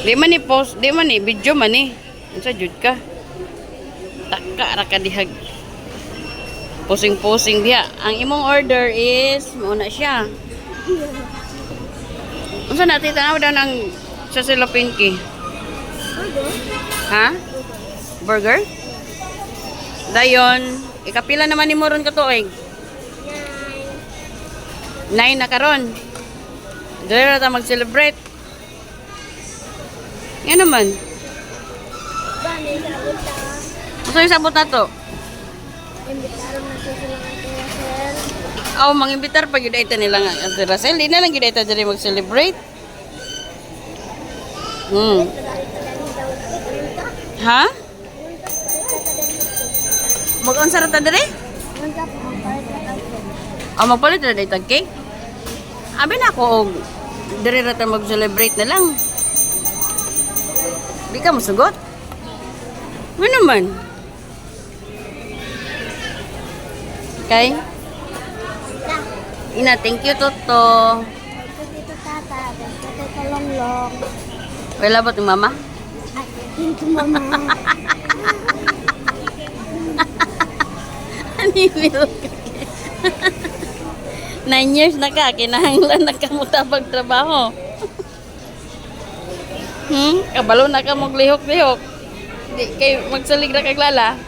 Di man ni post, di man ni video man ni. Unsa jud ka? Taka ra ka dihag. Posing-posing diha. Ang imong order is muna siya. Unsa na titanaw daw ng sa Silopinki? Ha? Burger? Dayon, ikapila naman ni mo ron katuig? 9 na karon. Dili ra ta mag-celebrate. Yan naman. Gusto yung sabot na to? Imbitaron na sila ng Kuya Sel. Aw, mangimbitar pag yun ito nila nga. Ate Rosel, di na lang yun ito dali mag-celebrate. Ha? Mag-unsara ta dali? Aw, magpalit na dali tag cake? Abi na ako, dali na tayo mag-celebrate na lang. Di ka masugot? Ano naman? Okay? Ina, thank you, Toto. Dito tata, dito kalonglong. Wala ba itong mama? Ay, dito mama. Animil ka. 9 years na ka, kinahanglan na ka mo tabag trabaho. Kabalo na ka maglihok-lihok. Di kay magsalig na kaglala.